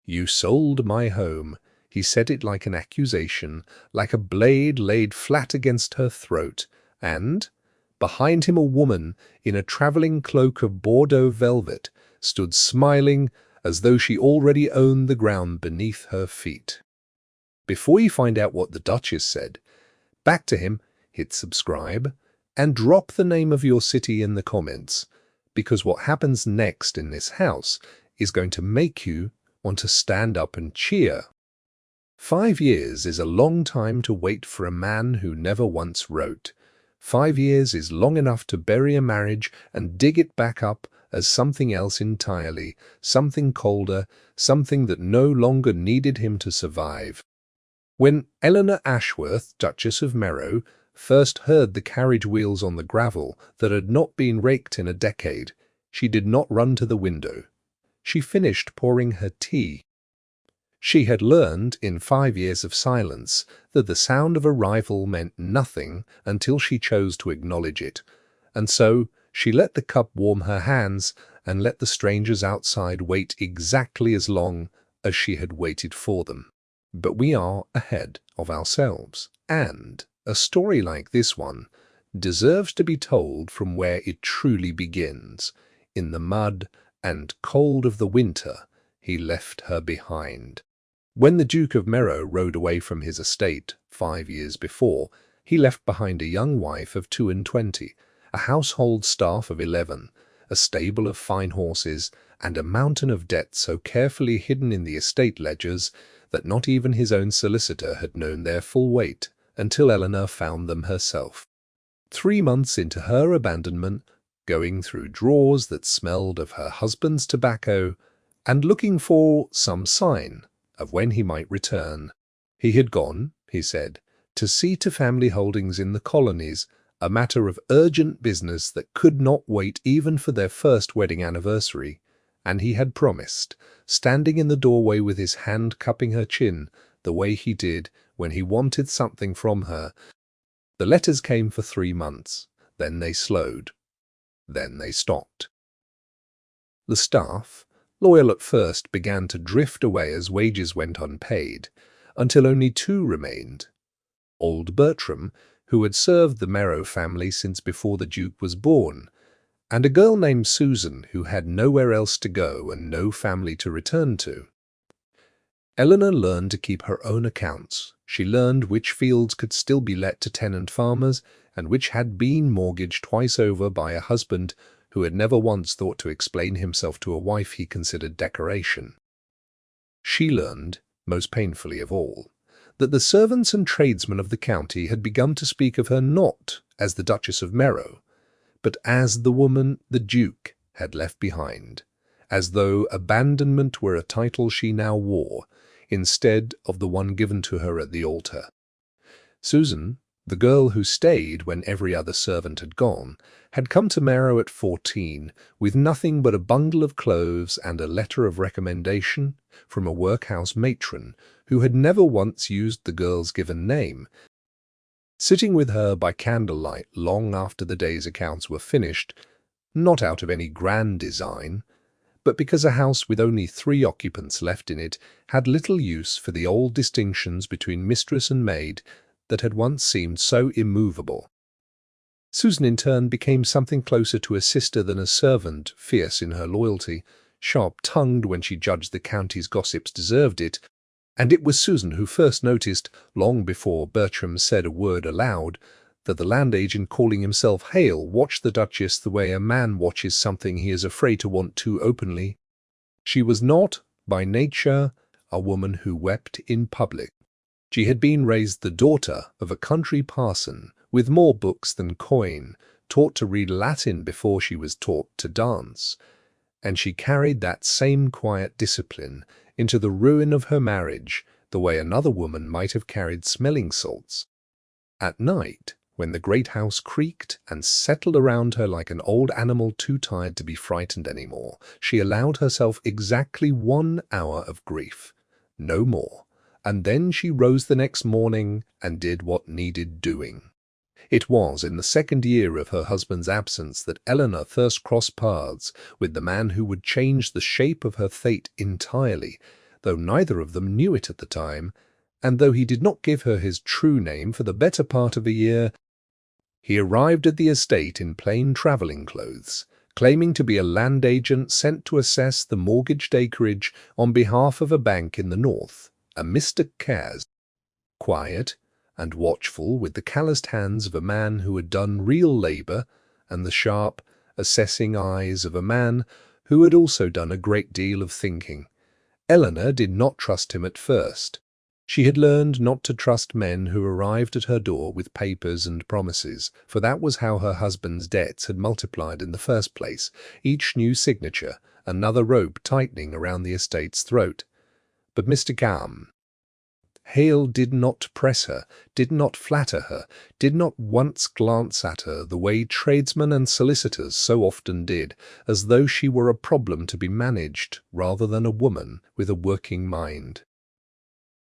"You sold my home." He said it like an accusation, like a blade laid flat against her throat, and behind him a woman in a travelling cloak of Bordeaux velvet stood smiling as though she already owned the ground beneath her feet. Before you find out what the Duchess said, back to him, hit subscribe, and drop the name of your city in the comments, because what happens next in this house is going to make you want to stand up and cheer. 5 years is a long time to wait for a man who never once wrote. 5 years is long enough to bury a marriage and dig it back up as something else entirely, something colder, something that no longer needed him to survive. When Eleanor Ashworth, Duchess of Merrow, first heard the carriage wheels on the gravel that had not been raked in a decade, she did not run to the window. She finished pouring her tea. She had learned in 5 years of silence that the sound of arrival meant nothing until she chose to acknowledge it, and so she let the cup warm her hands and let the strangers outside wait exactly as long as she had waited for them. But we are ahead of ourselves, and a story like this one deserves to be told from where it truly begins. In the mud and cold of the winter, he left her behind. When the Duke of Merrow rode away from his estate 5 years before, he left behind a young wife of 22, a household staff of 11, a stable of fine horses, and a mountain of debt so carefully hidden in the estate ledgers that not even his own solicitor had known their full weight until Eleanor found them herself. 3 months into her abandonment, going through drawers that smelled of her husband's tobacco, and looking for some sign of when he might return. He had gone, he said, to see to family holdings in the colonies, a matter of urgent business that could not wait even for their first wedding anniversary, and he had promised, standing in the doorway with his hand cupping her chin, the way he did when he wanted something from her. The letters came for 3 months, then they slowed, then they stopped. The staff, loyal at first, began to drift away as wages went unpaid, until only 2 remained. Old Bertram, who had served the Merrow family since before the Duke was born, and a girl named Susan who had nowhere else to go and no family to return to. Eleanor learned to keep her own accounts. She learned which fields could still be let to tenant farmers and which had been mortgaged twice over by a husband who had never once thought to explain himself to a wife he considered decoration. She learned, most painfully of all, that the servants and tradesmen of the county had begun to speak of her not as the Duchess of Merrow, but as the woman the Duke had left behind, as though abandonment were a title she now wore, instead of the one given to her at the altar. Susan, the girl who stayed when every other servant had gone, had come to Merrow at 14 with nothing but a bundle of clothes and a letter of recommendation from a workhouse matron who had never once used the girl's given name. Sitting with her by candlelight long after the day's accounts were finished, not out of any grand design, but because a house with only 3 occupants left in it had little use for the old distinctions between mistress and maid that had once seemed so immovable. Susan in turn became something closer to a sister than a servant, fierce in her loyalty, sharp-tongued when she judged the county's gossips deserved it, and it was Susan who first noticed, long before Bertram said a word aloud, that the land agent calling himself Hale watched the Duchess the way a man watches something he is afraid to want too openly. She was not, by nature, a woman who wept in public. She had been raised the daughter of a country parson, with more books than coin, taught to read Latin before she was taught to dance, and she carried that same quiet discipline into the ruin of her marriage the way another woman might have carried smelling salts. At night, when the great house creaked and settled around her like an old animal too tired to be frightened anymore, she allowed herself exactly 1 hour of grief, no more, and then she rose the next morning and did what needed doing. It was in the 2nd year of her husband's absence that Eleanor first crossed paths with the man who would change the shape of her fate entirely, though neither of them knew it at the time, and though he did not give her his true name for the better part of a year, he arrived at the estate in plain travelling clothes, claiming to be a land agent sent to assess the mortgaged acreage on behalf of a bank in the north, a Mr. Cares. Quiet and watchful, with the calloused hands of a man who had done real labour, and the sharp, assessing eyes of a man who had also done a great deal of thinking. Eleanor did not trust him at first. She had learned not to trust men who arrived at her door with papers and promises, for that was how her husband's debts had multiplied in the first place, each new signature another rope tightening around the estate's throat. But Mr. Hale did not press her, did not flatter her, did not once glance at her the way tradesmen and solicitors so often did, as though she were a problem to be managed rather than a woman with a working mind.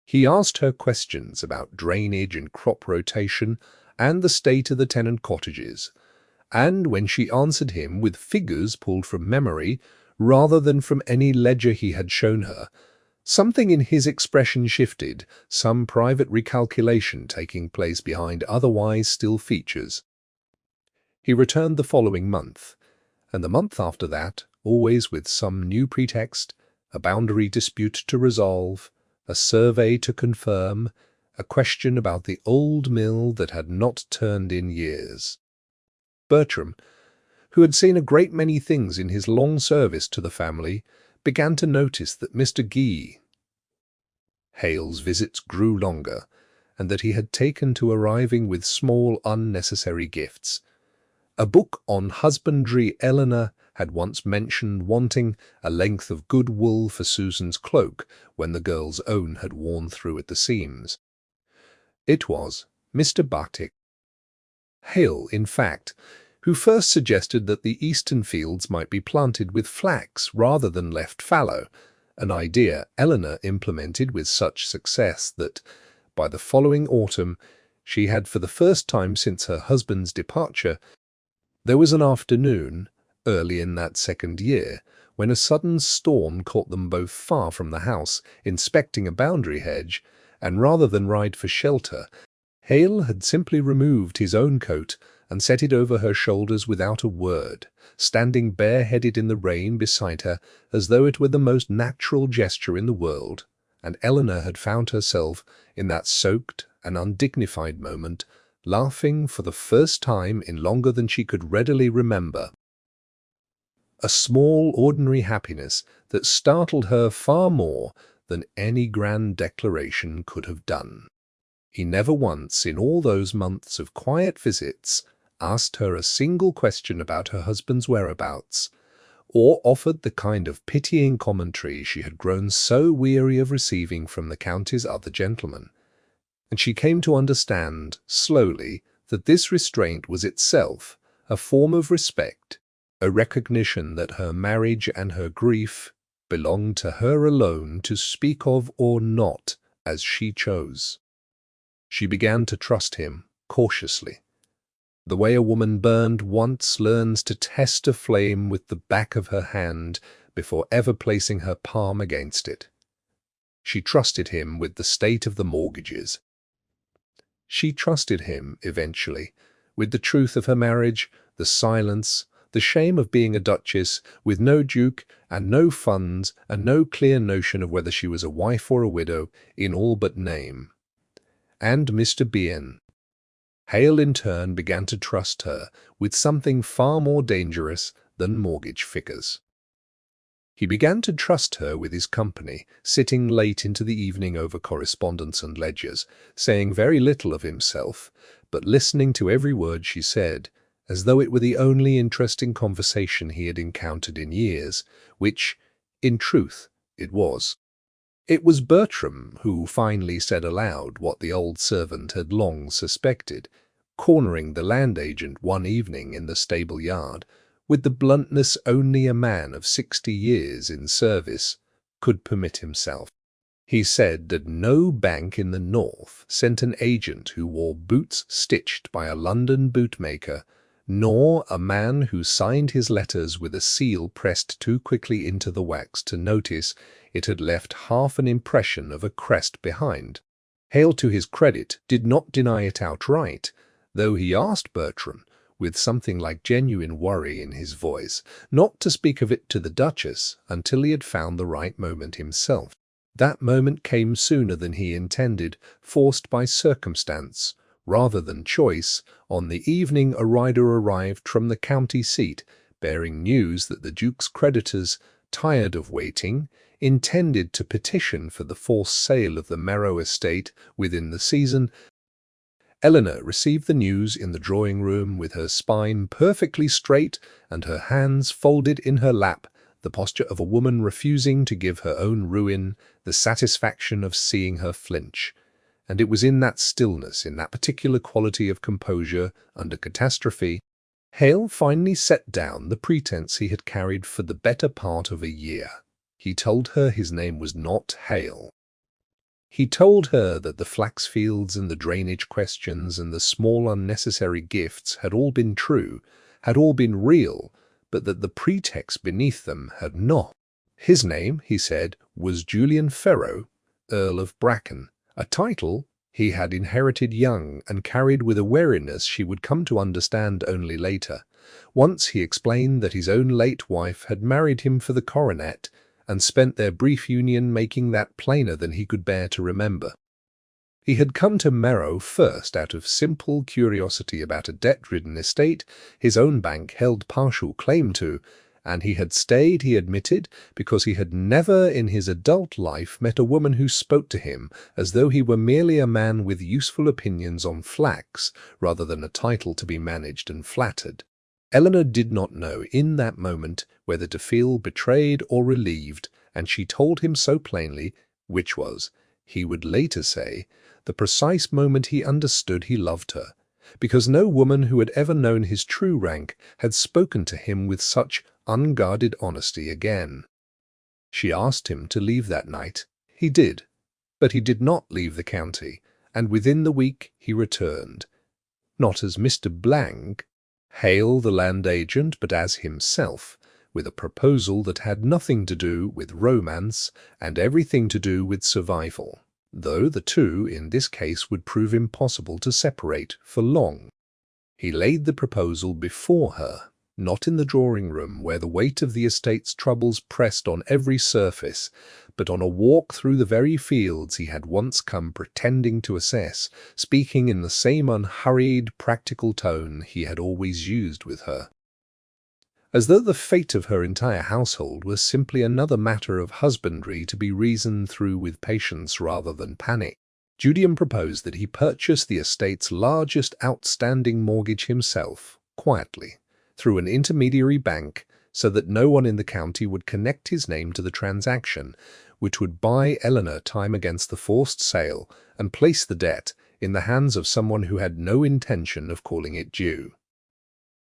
He asked her questions about drainage and crop rotation and the state of the tenant cottages, and when she answered him with figures pulled from memory rather than from any ledger he had shown her, something in his expression shifted, some private recalculation taking place behind otherwise still features. He returned the following month, and the month after that, always with some new pretext, a boundary dispute to resolve, a survey to confirm, a question about the old mill that had not turned in years. Bertram, who had seen a great many things in his long service to the family, began to notice that Mr. Hale's visits grew longer, and that he had taken to arriving with small unnecessary gifts. A book on husbandry Eleanor had once mentioned wanting a length of good wool for Susan's cloak when the girl's own had worn through at the seams. It was Mr. Hale, in fact, who first suggested that the eastern fields might be planted with flax rather than left fallow, an idea Eleanor implemented with such success that, by the following autumn, she had, for the first time since her husband's departure, there was an afternoon, early in that second year, when a sudden storm caught them both far from the house, inspecting a boundary hedge, and rather than ride for shelter, Hale had simply removed his own coat and set it over her shoulders without a word, standing bareheaded in the rain beside her as though it were the most natural gesture in the world, and Eleanor had found herself, in that soaked and undignified moment, laughing for the first time in longer than she could readily remember. A small, ordinary happiness that startled her far more than any grand declaration could have done. He never once, in all those months of quiet visits, asked her a single question about her husband's whereabouts, or offered the kind of pitying commentary she had grown so weary of receiving from the county's other gentlemen. And she came to understand, slowly, that this restraint was itself a form of respect, a recognition that her marriage and her grief belonged to her alone to speak of or not as she chose. She began to trust him cautiously, the way a woman burned once learns to test a flame with the back of her hand before ever placing her palm against it. She trusted him with the state of the mortgages. She trusted him, eventually, with the truth of her marriage, the silence, the shame of being a duchess, with no duke and no funds and no clear notion of whether she was a wife or a widow, in all but name. And Mr. Hale in turn began to trust her with something far more dangerous than mortgage figures. He began to trust her with his company, sitting late into the evening over correspondence and ledgers, saying very little of himself, but listening to every word she said, as though it were the only interesting conversation he had encountered in years, which, in truth, it was. It was Bertram who finally said aloud what the old servant had long suspected, cornering the land agent one evening in the stable yard, with the bluntness only a man of 60 years in service could permit himself. He said that no bank in the north sent an agent who wore boots stitched by a London bootmaker nor a man who signed his letters with a seal pressed too quickly into the wax to notice it had left half an impression of a crest behind. Hale, to his credit, did not deny it outright, though he asked Bertram, with something like genuine worry in his voice, not to speak of it to the Duchess until he had found the right moment himself. That moment came sooner than he intended, forced by circumstance rather than choice. On the evening a rider arrived from the county seat, bearing news that the Duke's creditors, tired of waiting, intended to petition for the forced sale of the Merrow estate within the season. Eleanor received the news in the drawing-room with her spine perfectly straight and her hands folded in her lap, the posture of a woman refusing to give her own ruin the satisfaction of seeing her flinch. And it was in that stillness, in that particular quality of composure under catastrophe, Hale finally set down the pretense he had carried for the better part of a year. He told her his name was not Hale. He told her that the flax fields and the drainage questions and the small unnecessary gifts had all been true, had all been real, but that the pretext beneath them had not. His name, he said, was Julian Ferro, Earl of Bracken, a title he had inherited young and carried with a wariness she would come to understand only later. Once he explained that his own late wife had married him for the coronet, and spent their brief union making that plainer than he could bear to remember. He had come to Merrow first out of simple curiosity about a debt-ridden estate his own bank held partial claim to, and he had stayed, he admitted, because he had never in his adult life met a woman who spoke to him as though he were merely a man with useful opinions on flax, rather than a title to be managed and flattered. Eleanor did not know in that moment whether to feel betrayed or relieved, and she told him so plainly, which was, he would later say, the precise moment he understood he loved her, because no woman who had ever known his true rank had spoken to him with such unguarded honesty again. She asked him to leave that night. He did, but he did not leave the county, and within the week he returned, not as Mr. Blank, Hale the land agent, but as himself, with a proposal that had nothing to do with romance and everything to do with survival, though the two in this case would prove impossible to separate for long. He laid the proposal before her, not in the drawing-room where the weight of the estate's troubles pressed on every surface, but on a walk through the very fields he had once come pretending to assess, speaking in the same unhurried, practical tone he had always used with her. As though the fate of her entire household was simply another matter of husbandry to be reasoned through with patience rather than panic, Julian proposed that he purchase the estate's largest outstanding mortgage himself, quietly, through an intermediary bank, so that no one in the county would connect his name to the transaction, which would buy Eleanor time against the forced sale and place the debt in the hands of someone who had no intention of calling it due.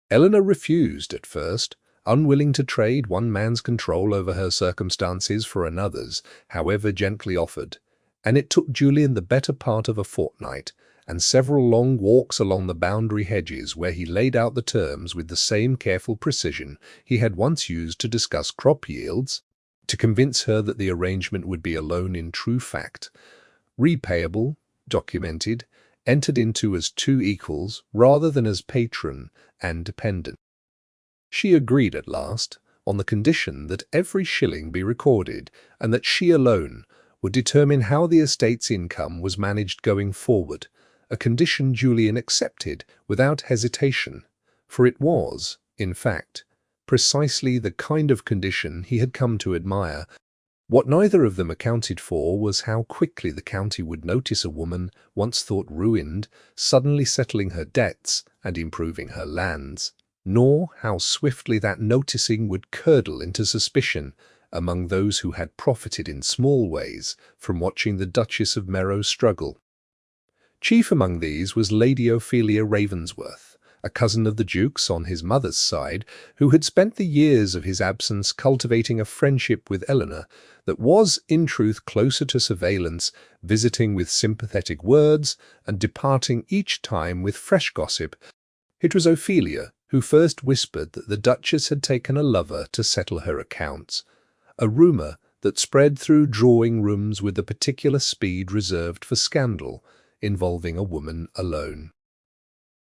Eleanor refused at first, unwilling to trade one man's control over her circumstances for another's, however gently offered, and it took Julian the better part of a fortnight and several long walks along the boundary hedges where he laid out the terms with the same careful precision he had once used to discuss crop yields, to convince her that the arrangement would be a loan in true fact, repayable, documented, entered into as two equals rather than as patron and dependent. She agreed at last, on the condition that every shilling be recorded and that she alone would determine how the estate's income was managed going forward, a condition Julian accepted without hesitation, for it was, in fact, precisely the kind of condition he had come to admire. What neither of them accounted for was how quickly the county would notice a woman once thought ruined, suddenly settling her debts and improving her lands, nor how swiftly that noticing would curdle into suspicion among those who had profited in small ways from watching the Duchess of Merrow struggle. Chief among these was Lady Ophelia Ravensworth, a cousin of the Duke's on his mother's side, who had spent the years of his absence cultivating a friendship with Eleanor that was, in truth, closer to surveillance, visiting with sympathetic words and departing each time with fresh gossip. It was Ophelia who first whispered that the Duchess had taken a lover to settle her accounts, a rumour that spread through drawing rooms with the particular speed reserved for scandal involving a woman alone.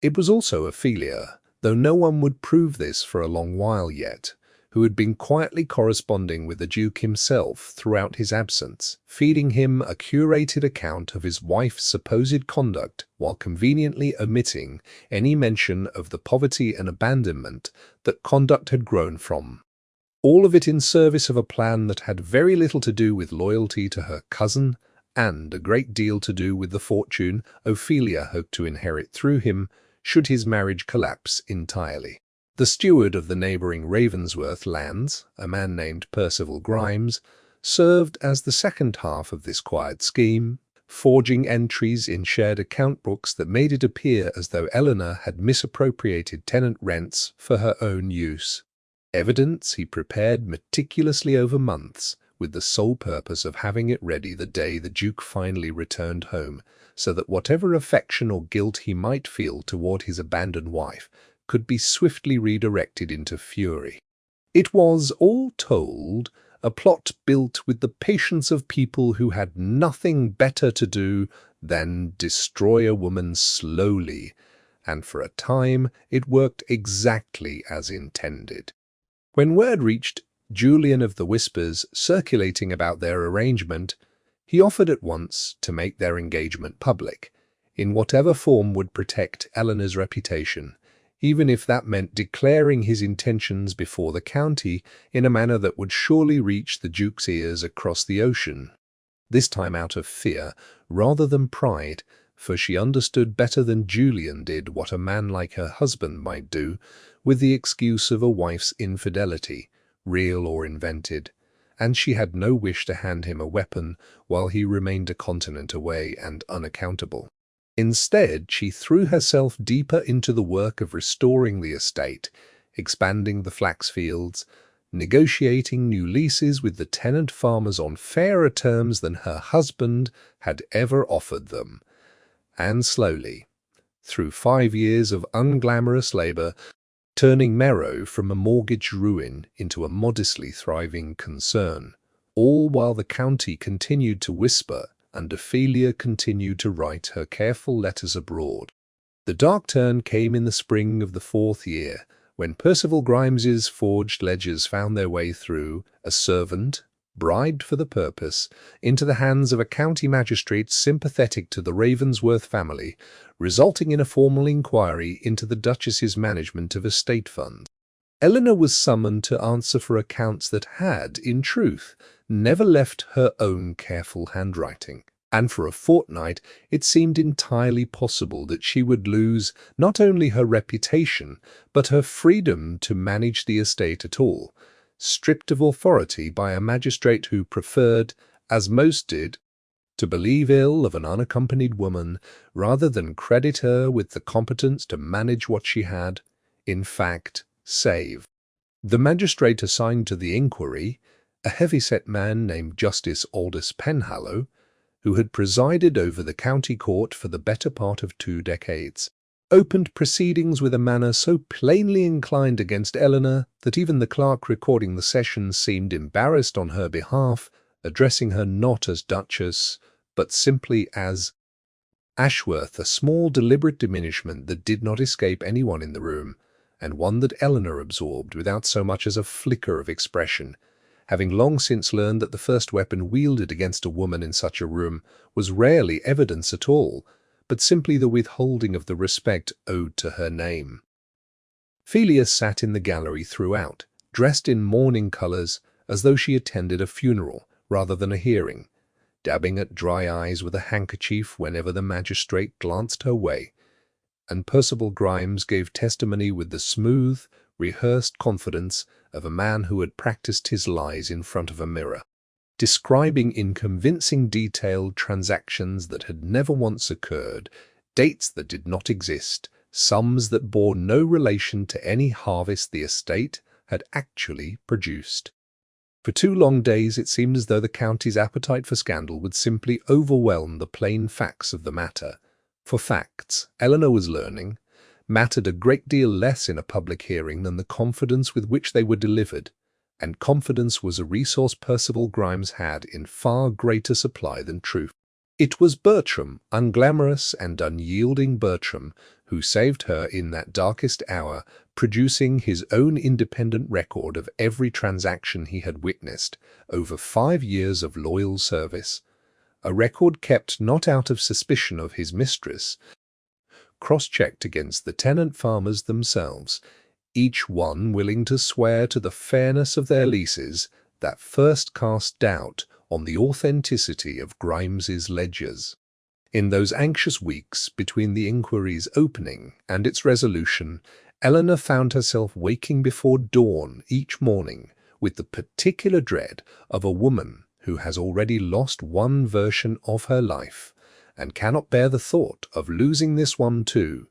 It was also Ophelia, though no one would prove this for a long while yet, who had been quietly corresponding with the Duke himself throughout his absence, feeding him a curated account of his wife's supposed conduct while conveniently omitting any mention of the poverty and abandonment that conduct had grown from. All of it in service of a plan that had very little to do with loyalty to her cousin and a great deal to do with the fortune Ophelia hoped to inherit through him should his marriage collapse entirely. The steward of the neighbouring Ravensworth lands, a man named Percival Grimes, served as the second half of this quiet scheme, forging entries in shared account books that made it appear as though Eleanor had misappropriated tenant rents for her own use. Evidence he prepared meticulously over months, with the sole purpose of having it ready the day the Duke finally returned home, so that whatever affection or guilt he might feel toward his abandoned wife could be swiftly redirected into fury. It was, all told, a plot built with the patience of people who had nothing better to do than destroy a woman slowly, and for a time it worked exactly as intended. When word reached Julian of the Whispers circulating about their arrangement, he offered at once to make their engagement public, in whatever form would protect Eleanor's reputation, even if that meant declaring his intentions before the county in a manner that would surely reach the Duke's ears across the ocean. This time out of fear rather than pride, for she understood better than Julian did what a man like her husband might do with the excuse of a wife's infidelity, real or invented, and she had no wish to hand him a weapon while he remained a continent away and unaccountable. Instead, she threw herself deeper into the work of restoring the estate, expanding the flax fields, negotiating new leases with the tenant farmers on fairer terms than her husband had ever offered them, and slowly, through 5 years of unglamorous labour, turning Merrow from a mortgaged ruin into a modestly thriving concern, all while the county continued to whisper and Ophelia continued to write her careful letters abroad. The dark turn came in the spring of the 4th year, when Percival Grimes's forged ledgers found their way through a servant, bribed for the purpose, into the hands of a county magistrate sympathetic to the Ravensworth family, resulting in a formal inquiry into the Duchess's management of estate funds. Eleanor was summoned to answer for accounts that had, in truth, never left her own careful handwriting, and for a fortnight it seemed entirely possible that she would lose not only her reputation, but her freedom to manage the estate at all, stripped of authority by a magistrate who preferred, as most did, to believe ill of an unaccompanied woman rather than credit her with the competence to manage what she had, in fact, save. The magistrate assigned to the inquiry, a heavy-set man named Justice Aldous Penhallow, who had presided over the county court for the better part of 2 decades, opened proceedings with a manner so plainly inclined against Eleanor that even the clerk recording the session seemed embarrassed on her behalf, addressing her not as Duchess, but simply as Ashworth, a small deliberate diminishment that did not escape anyone in the room, and one that Eleanor absorbed without so much as a flicker of expression, having long since learned that the first weapon wielded against a woman in such a room was rarely evidence at all, but simply the withholding of the respect owed to her name. Ophelia sat in the gallery throughout, dressed in mourning colours as though she attended a funeral rather than a hearing, dabbing at dry eyes with a handkerchief whenever the magistrate glanced her way, and Percival Grimes gave testimony with the smooth, rehearsed confidence of a man who had practised his lies in front of a mirror, describing in convincing detail transactions that had never once occurred, dates that did not exist, sums that bore no relation to any harvest the estate had actually produced. For 2 long days it seemed as though the county's appetite for scandal would simply overwhelm the plain facts of the matter. For facts, Eleanor was learning, mattered a great deal less in a public hearing than the confidence with which they were delivered, and confidence was a resource Percival Grimes had in far greater supply than truth. It was Bertram, unglamorous and unyielding Bertram, who saved her in that darkest hour, producing his own independent record of every transaction he had witnessed over 5 years of loyal service, a record kept not out of suspicion of his mistress, cross-checked against the tenant farmers themselves, each one willing to swear to the fairness of their leases that first cast doubt on the authenticity of Grimes's ledgers. In those anxious weeks between the inquiry's opening and its resolution, Eleanor found herself waking before dawn each morning with the particular dread of a woman who has already lost one version of her life and cannot bear the thought of losing this one too.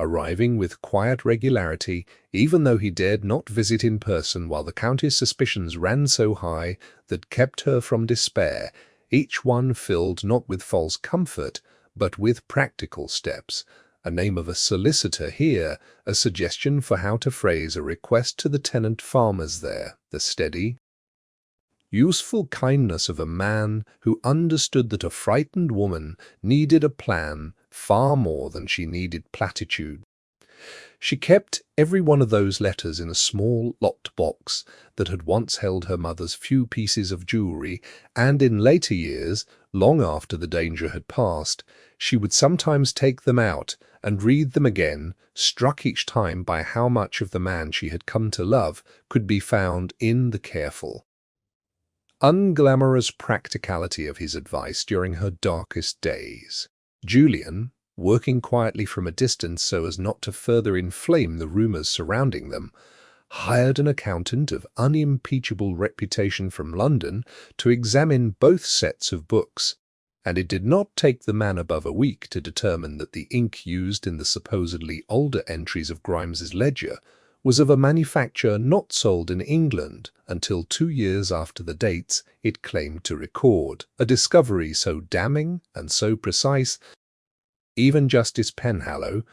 Arriving with quiet regularity, even though he dared not visit in person while the Countess's suspicions ran so high that kept her from despair, each one filled not with false comfort, but with practical steps, a name of a solicitor here, a suggestion for how to phrase a request to the tenant farmers there, the steady, useful kindness of a man who understood that a frightened woman needed a plan far more than she needed platitude. She kept every one of those letters in a small locked box that had once held her mother's few pieces of jewelry, and in later years, long after the danger had passed, she would sometimes take them out and read them again, struck each time by how much of the man she had come to love could be found in the careful, unglamorous practicality of his advice during her darkest days. Julian, working quietly from a distance so as not to further inflame the rumors surrounding them, hired an accountant of unimpeachable reputation from London to examine both sets of books, and it did not take the man above a week to determine that the ink used in the supposedly older entries of Grimes's ledger was of a manufacture not sold in England until 2 years after the dates it claimed to record, a discovery so damning and so precise, even Justice Penhallow,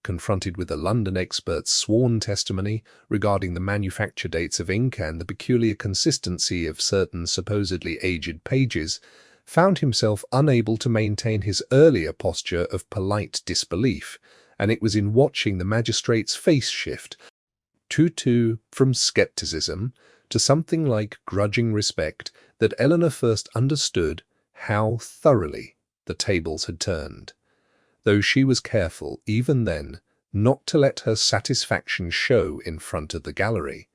confronted with a London expert's sworn testimony regarding the manufacture dates of ink and the peculiar consistency of certain supposedly aged pages, found himself unable to maintain his earlier posture of polite disbelief, and it was in watching the magistrate's face shift from scepticism to something like grudging respect that Eleanor first understood how thoroughly the tables had turned, though she was careful even then not to let her satisfaction show in front of the gallery,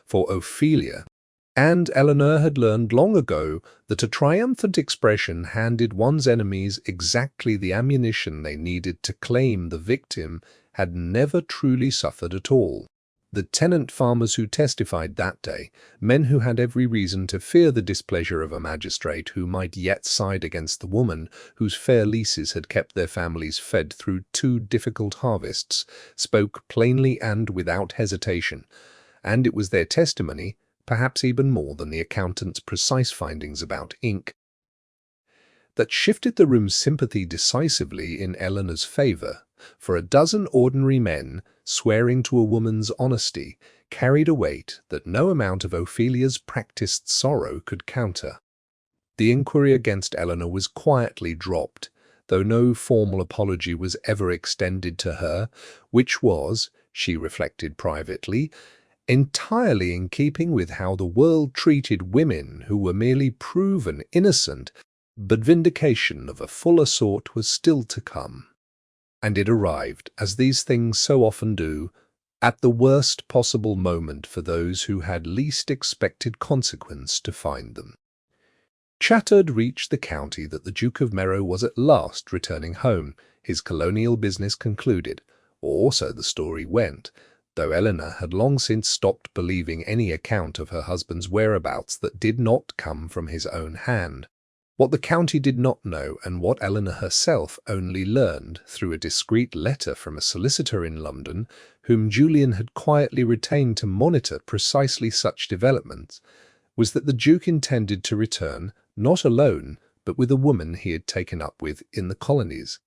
for Ophelia and Eleanor had learned long ago that a triumphant expression handed one's enemies exactly the ammunition they needed to claim the victim had never truly suffered at all. The tenant farmers who testified that day, men who had every reason to fear the displeasure of a magistrate who might yet side against the woman whose fair leases had kept their families fed through 2 difficult harvests, spoke plainly and without hesitation, and it was their testimony, perhaps even more than the accountant's precise findings about ink, that shifted the room's sympathy decisively in Eleanor's favor, for a dozen ordinary men, swearing to a woman's honesty, carried a weight that no amount of Ophelia's practiced sorrow could counter. The inquiry against Eleanor was quietly dropped, though no formal apology was ever extended to her, which was, she reflected privately, entirely in keeping with how the world treated women who were merely proven innocent, but vindication of a fuller sort was still to come. And it arrived, as these things so often do, at the worst possible moment for those who had least expected consequence to find them. Chatter had reached the county that the Duke of Merrow was at last returning home, his colonial business concluded, or so the story went, though Eleanor had long since stopped believing any account of her husband's whereabouts that did not come from his own hand. What the county did not know, and what Eleanor herself only learned through a discreet letter from a solicitor in London, whom Julian had quietly retained to monitor precisely such developments, was that the Duke intended to return, not alone, but with a woman he had taken up with in the colonies.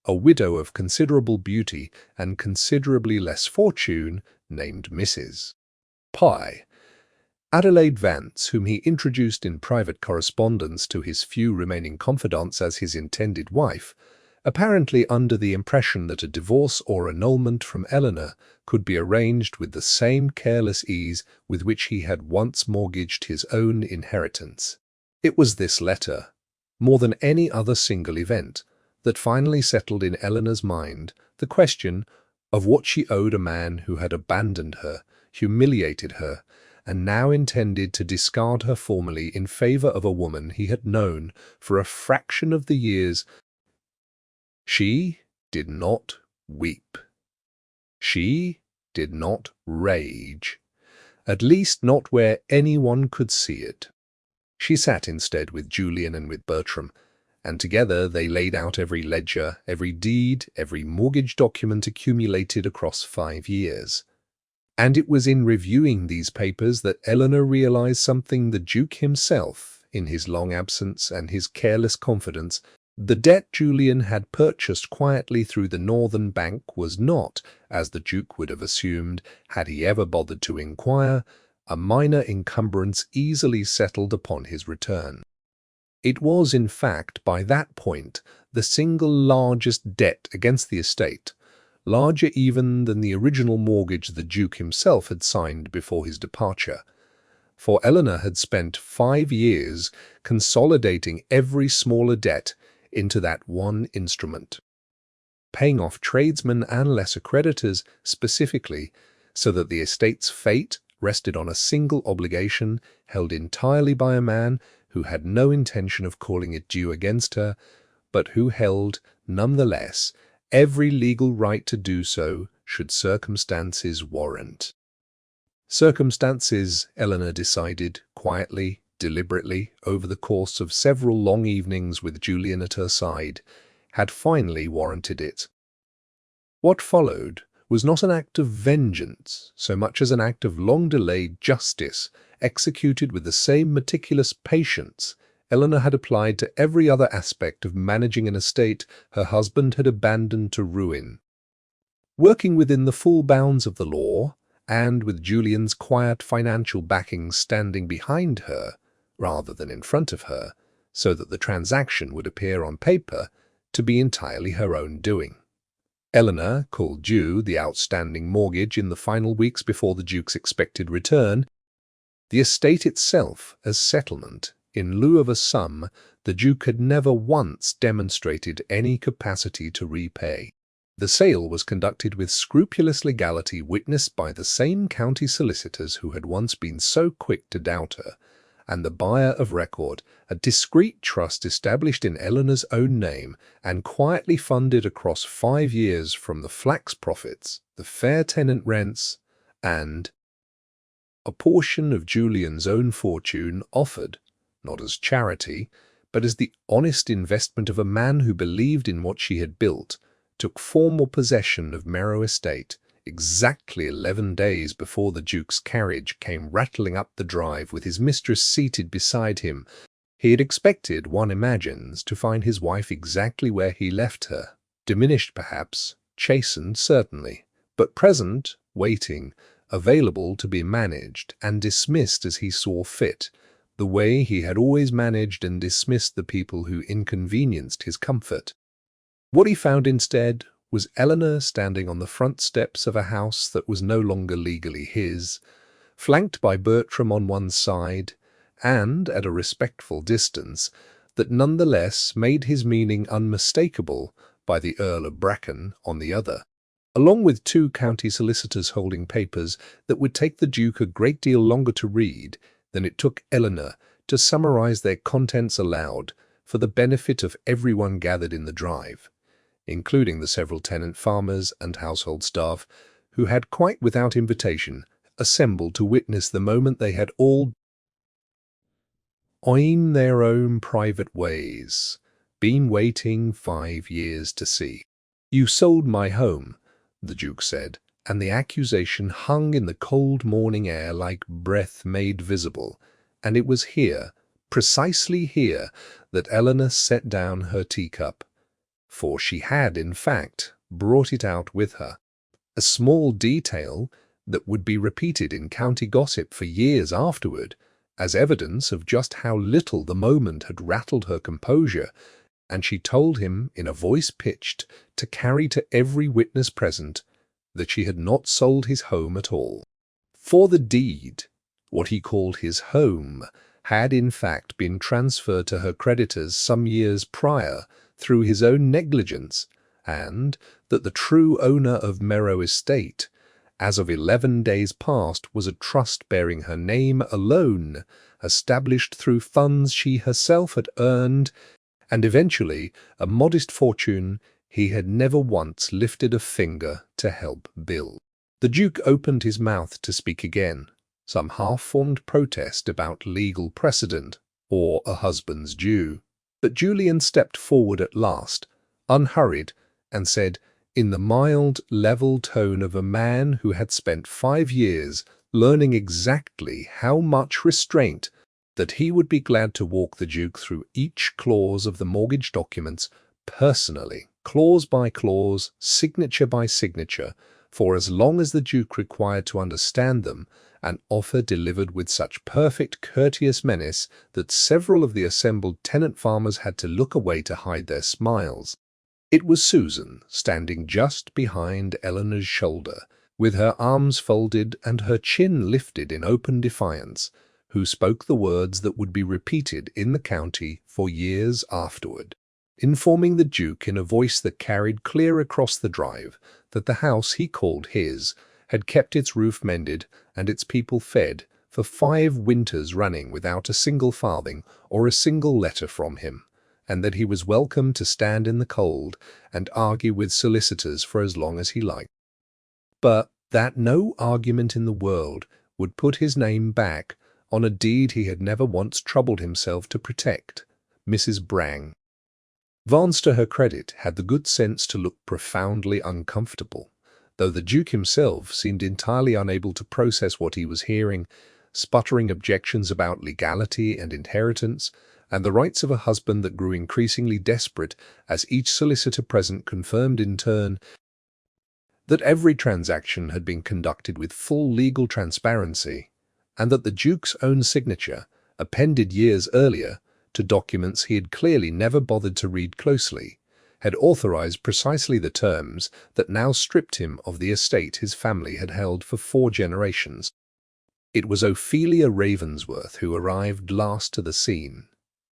a widow of considerable beauty and considerably less fortune, named Mrs. Pye. Adelaide Vance, whom he introduced in private correspondence to his few remaining confidants as his intended wife, apparently under the impression that a divorce or annulment from Eleanor could be arranged with the same careless ease with which he had once mortgaged his own inheritance. It was this letter, more than any other single event, that finally settled in Eleanor's mind the question of what she owed a man who had abandoned her, humiliated her, and now intended to discard her formally in favor of a woman he had known for a fraction of the years. She did not weep. She did not rage, at least not where anyone could see it. She sat instead with Julian and with Bertram, and together they laid out every ledger, every deed, every mortgage document accumulated across 5 years. And it was in reviewing these papers that Eleanor realized something the Duke himself, in his long absence and his careless confidence. The debt Julian had purchased quietly through the Northern Bank was not, as the Duke would have assumed, had he ever bothered to inquire, a minor encumbrance easily settled upon his return. It was, in fact, by that point, the single largest debt against the estate, larger even than the original mortgage the Duke himself had signed before his departure. For Eleanor had spent 5 years consolidating every smaller debt into that one instrument, paying off tradesmen and lesser creditors specifically, so that the estate's fate rested on a single obligation held entirely by a man who had no intention of calling it due against her, but who held, nonetheless, every legal right to do so should circumstances warrant. Circumstances, Eleanor decided, quietly, deliberately, over the course of several long evenings with Julian at her side, had finally warranted it. What followed was not an act of vengeance so much as an act of long-delayed justice, executed with the same meticulous patience Eleanor had applied to every other aspect of managing an estate her husband had abandoned to ruin. Working within the full bounds of the law, and with Julian's quiet financial backing standing behind her, rather than in front of her, so that the transaction would appear on paper to be entirely her own doing. Eleanor called due the outstanding mortgage in the final weeks before the Duke's expected return, the estate itself as settlement, in lieu of a sum the Duke had never once demonstrated any capacity to repay. The sale was conducted with scrupulous legality witnessed by the same county solicitors who had once been so quick to doubt her, and the buyer of record, a discreet trust established in Eleanor's own name and quietly funded across 5 years from the flax profits, the fair tenant rents, and a portion of Julian's own fortune offered, not as charity, but as the honest investment of a man who believed in what she had built, took formal possession of Merrow Estate exactly 11 days before the Duke's carriage came rattling up the drive with his mistress seated beside him. He had expected, one imagines, to find his wife exactly where he left her, diminished perhaps, chastened certainly, but present, waiting, available to be managed and dismissed as he saw fit, the way he had always managed and dismissed the people who inconvenienced his comfort. What he found instead was Eleanor standing on the front steps of a house that was no longer legally his, flanked by Bertram on one side, and at a respectful distance that nonetheless made his meaning unmistakable, by the Earl of Bracken on the other, along with 2 county solicitors holding papers that would take the Duke a great deal longer to read than it took Eleanor to summarize their contents aloud for the benefit of everyone gathered in the drive, including the several tenant farmers and household staff who had, quite without invitation, assembled to witness the moment they had all, in their own private ways, been waiting 5 years to see. "You sold my home," the Duke said, and the accusation hung in the cold morning air like breath made visible, and it was here, precisely here, that Eleanor set down her teacup. for she had, in fact, brought it out with her. A small detail that would be repeated in county gossip for years afterward, as evidence of just how little the moment had rattled her composure, and she told him in a voice pitched to carry to every witness present that she had not sold his home at all. For the deed, what he called his home, had in fact been transferred to her creditors some years prior through his own negligence, and that the true owner of Merrow Estate, as of 11 days past, was a trust bearing her name alone, established through funds she herself had earned, and eventually a modest fortune he had never once lifted a finger to help build. The Duke opened his mouth to speak again, some half-formed protest about legal precedent or a husband's due. But Julian stepped forward at last, unhurried, and said, in the mild, level tone of a man who had spent 5 years learning exactly how much restraint, that he would be glad to walk the Duke through each clause of the mortgage documents personally, clause by clause, signature by signature, for as long as the Duke required to understand them, an offer delivered with such perfect courteous menace that several of the assembled tenant farmers had to look away to hide their smiles. It was Susan, standing just behind Eleanor's shoulder, with her arms folded and her chin lifted in open defiance, who spoke the words that would be repeated in the county for years afterward, informing the Duke in a voice that carried clear across the drive that the house he called his had kept its roof mended and its people fed for 5 winters running without a single farthing or a single letter from him, and that he was welcome to stand in the cold and argue with solicitors for as long as he liked, but that no argument in the world would put his name back on a deed he had never once troubled himself to protect. Mrs. Brang, Vance, to her credit, had the good sense to look profoundly uncomfortable, though the Duke himself seemed entirely unable to process what he was hearing, sputtering objections about legality and inheritance, and the rights of a husband that grew increasingly desperate as each solicitor present confirmed in turn that every transaction had been conducted with full legal transparency, and that the Duke's own signature, appended years earlier to documents he had clearly never bothered to read closely, had authorized precisely the terms that now stripped him of the estate his family had held for 4 generations. It was Ophelia Ravensworth who arrived last to the scene,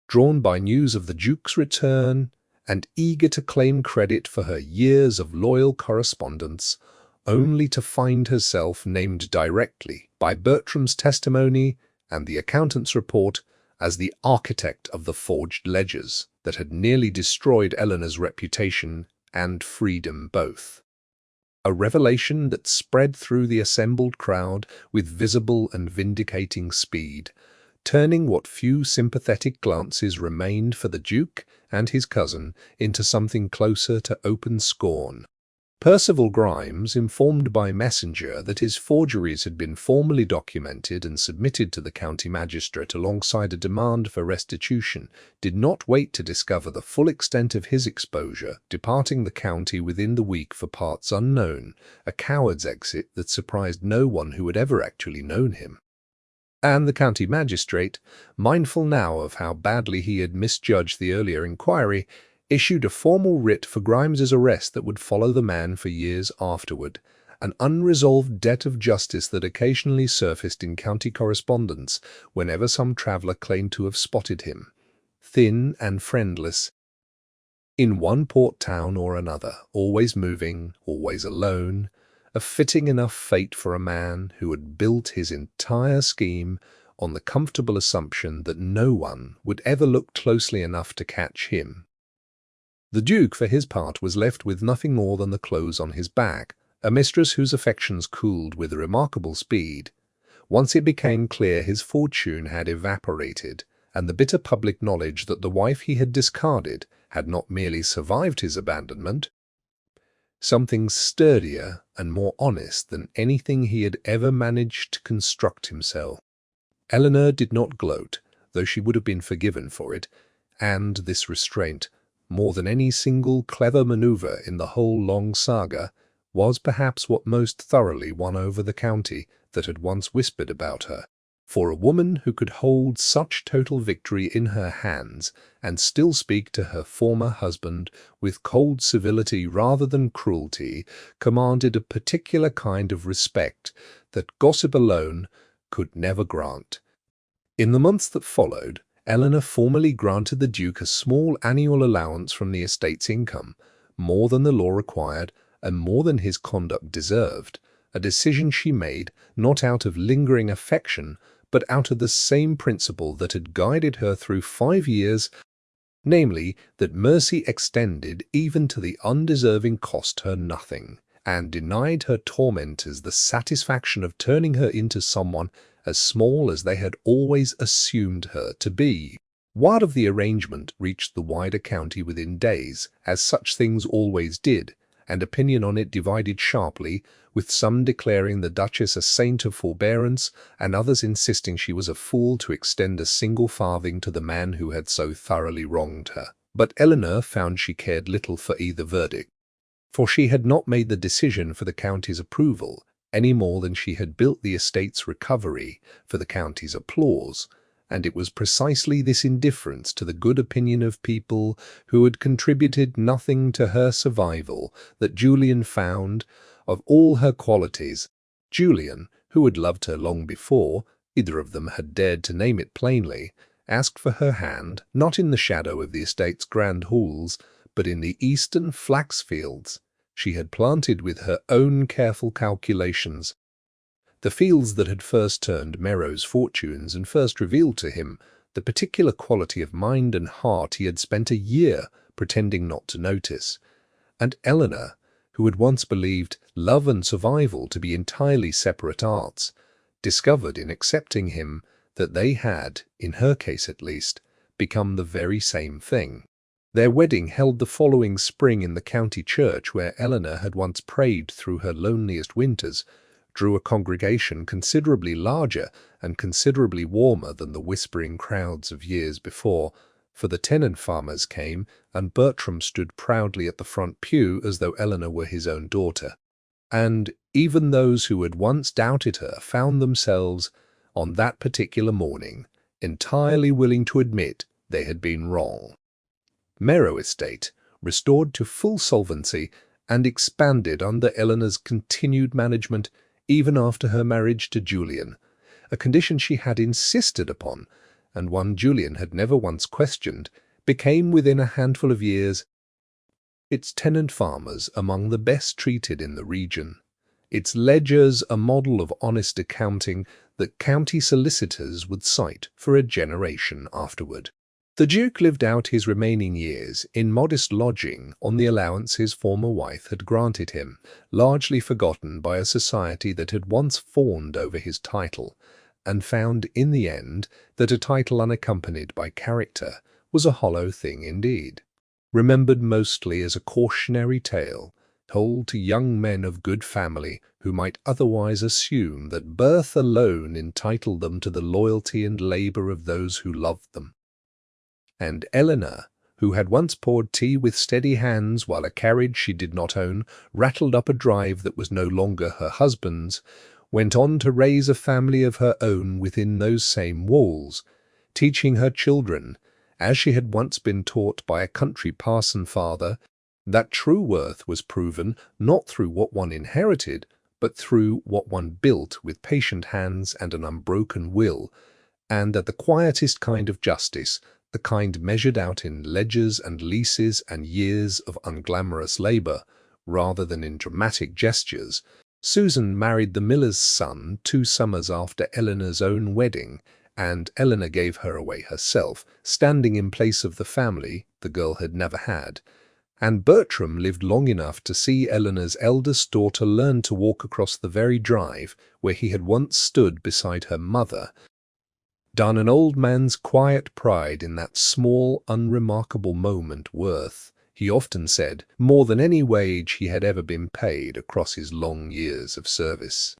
drawn by news of the Duke's return and eager to claim credit for her years of loyal correspondence, only to find herself named directly by Bertram's testimony and the accountant's report as the architect of the forged ledgers that had nearly destroyed Eleanor's reputation and freedom both. A revelation that spread through the assembled crowd with visible and vindicating speed, turning what few sympathetic glances remained for the Duke and his cousin into something closer to open scorn. Percival Grimes, informed by messenger that his forgeries had been formally documented and submitted to the county magistrate alongside a demand for restitution, did not wait to discover the full extent of his exposure, departing the county within the week for parts unknown, a coward's exit that surprised no one who had ever actually known him. And the county magistrate, mindful now of how badly he had misjudged the earlier inquiry, issued a formal writ for Grimes's arrest that would follow the man for years afterward, an unresolved debt of justice that occasionally surfaced in county correspondence whenever some traveller claimed to have spotted him, thin and friendless, in one port town or another, always moving, always alone, a fitting enough fate for a man who had built his entire scheme on the comfortable assumption that no one would ever look closely enough to catch him. The Duke, for his part, was left with nothing more than the clothes on his back, a mistress whose affections cooled with remarkable speed. Once it became clear his fortune had evaporated, and the bitter public knowledge that the wife he had discarded had not merely survived his abandonment, something sturdier and more honest than anything he had ever managed to construct himself. Eleanor did not gloat, though she would have been forgiven for it, and this restraint, more than any single clever maneuver in the whole long saga, was perhaps what most thoroughly won over the county that had once whispered about her. For a woman who could hold such total victory in her hands and still speak to her former husband with cold civility rather than cruelty commanded a particular kind of respect that gossip alone could never grant. In the months that followed, Eleanor formally granted the Duke a small annual allowance from the estate's income, more than the law required and more than his conduct deserved, a decision she made not out of lingering affection but out of the same principle that had guided her through 5 years, namely, that mercy extended even to the undeserving cost her nothing, and denied her tormentors the satisfaction of turning her into someone as small as they had always assumed her to be. Word of the arrangement reached the wider county within days, as such things always did, and opinion on it divided sharply, with some declaring the Duchess a saint of forbearance, and others insisting she was a fool to extend a single farthing to the man who had so thoroughly wronged her. But Eleanor found she cared little for either verdict, for she had not made the decision for the county's approval, any more than she had built the estate's recovery for the county's applause, and it was precisely this indifference to the good opinion of people who had contributed nothing to her survival that Julian found. Of all her qualities, Julian, who had loved her long before either of them had dared to name it plainly, asked for her hand, not in the shadow of the estate's grand halls, but in the eastern flax fields she had planted with her own careful calculations, the fields that had first turned Merrow's fortunes and first revealed to him the particular quality of mind and heart he had spent a year pretending not to notice. And Eleanor, who had once believed love and survival to be entirely separate arts, discovered in accepting him that they had, in her case at least, become the very same thing. Their wedding, held the following spring in the county church where Eleanor had once prayed through her loneliest winters, drew a congregation considerably larger and considerably warmer than the whispering crowds of years before, for the tenant farmers came, and Bertram stood proudly at the front pew as though Eleanor were his own daughter. And even those who had once doubted her found themselves, on that particular morning, entirely willing to admit they had been wrong. Merrow Estate, restored to full solvency and expanded under Eleanor's continued management even after her marriage to Julian, a condition she had insisted upon, and one Julian had never once questioned, became within a handful of years its tenant farmers among the best treated in the region, its ledgers a model of honest accounting that county solicitors would cite for a generation afterward. The Duke lived out his remaining years in modest lodging on the allowance his former wife had granted him, largely forgotten by a society that had once fawned over his title, and found in the end that a title unaccompanied by character was a hollow thing indeed, remembered mostly as a cautionary tale told to young men of good family who might otherwise assume that birth alone entitled them to the loyalty and labor of those who loved them. And Eleanor, who had once poured tea with steady hands while a carriage she did not own rattled up a drive that was no longer her husband's, went on to raise a family of her own within those same walls, teaching her children, as she had once been taught by a country parson father, that true worth was proven not through what one inherited, but through what one built with patient hands and an unbroken will, and that the quietest kind of justice, the kind measured out in ledgers and leases and years of unglamorous labor, rather than in dramatic gestures. Susan married the miller's son 2 summers after Eleanor's own wedding, and Eleanor gave her away herself, standing in place of the family the girl had never had. And Bertram lived long enough to see Eleanor's eldest daughter learn to walk across the very drive where he had once stood beside her mother, done an old man's quiet pride in that small, unremarkable moment worth, he often said, more than any wage he had ever been paid across his long years of service.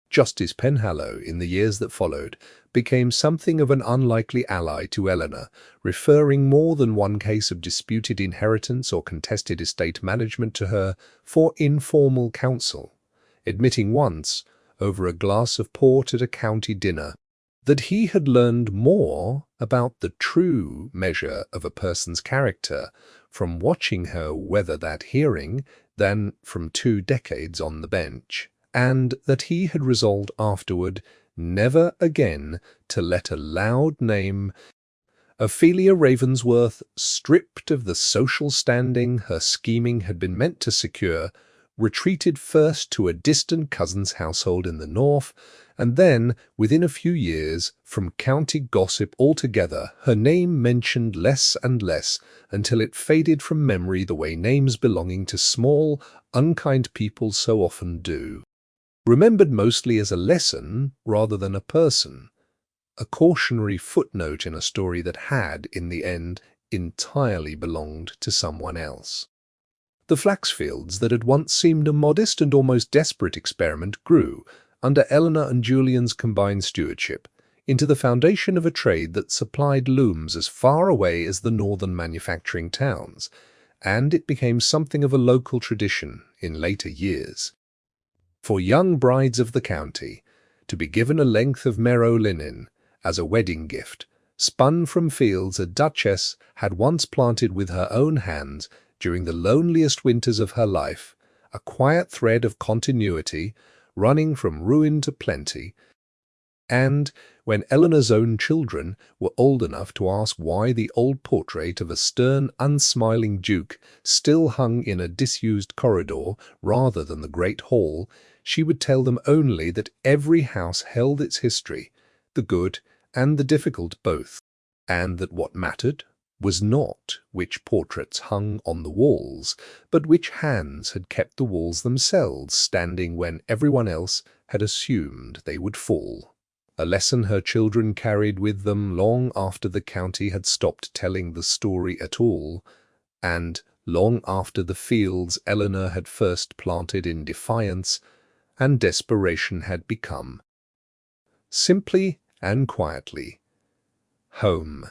Justice Penhallow, in the years that followed, became something of an unlikely ally to Eleanor, referring more than one case of disputed inheritance or contested estate management to her for informal counsel, admitting once, over a glass of port at a county dinner, that he had learned more about the true measure of a person's character from watching her weather that hearing than from 2 decades on the bench, and that he had resolved afterward never again to let a loud name, Ophelia Ravensworth, stripped of the social standing her scheming had been meant to secure, retreated first to a distant cousin's household in the north, and then, within a few years, from county gossip altogether, her name mentioned less and less, until it faded from memory the way names belonging to small, unkind people so often do. Remembered mostly as a lesson rather than a person, a cautionary footnote in a story that had, in the end, entirely belonged to someone else. The flaxfields that had once seemed a modest and almost desperate experiment grew, under Eleanor and Julian's combined stewardship, into the foundation of a trade that supplied looms as far away as the northern manufacturing towns, and it became something of a local tradition in later years. For young brides of the county, to be given a length of Merrow linen as a wedding gift, spun from fields a Duchess had once planted with her own hands during the loneliest winters of her life, a quiet thread of continuity running from ruin to plenty, and when Eleanor's own children were old enough to ask why the old portrait of a stern, unsmiling duke still hung in a disused corridor rather than the great hall, she would tell them only that every house held its history, the good and the difficult both, and that what mattered was not which portraits hung on the walls, but which hands had kept the walls themselves standing when everyone else had assumed they would fall. A lesson her children carried with them long after the county had stopped telling the story at all, and long after the fields Eleanor had first planted in defiance and desperation had become, simply and quietly, home.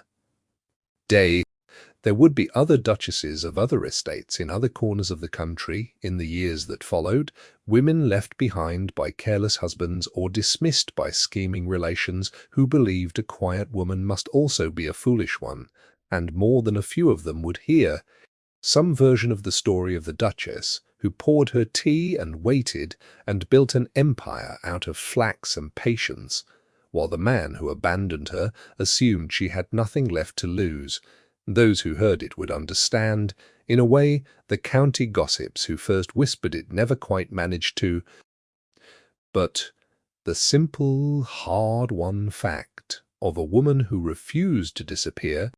There would be other duchesses of other estates in other corners of the country in the years that followed, women left behind by careless husbands or dismissed by scheming relations who believed a quiet woman must also be a foolish one, and more than a few of them would hear some version of the story of the Duchess who poured her tea and waited and built an empire out of flax and patience, while the man who abandoned her assumed she had nothing left to lose. Those who heard it would understand, in a way, the county gossips who first whispered it never quite managed to. But the simple, hard-won fact of a woman who refused to disappear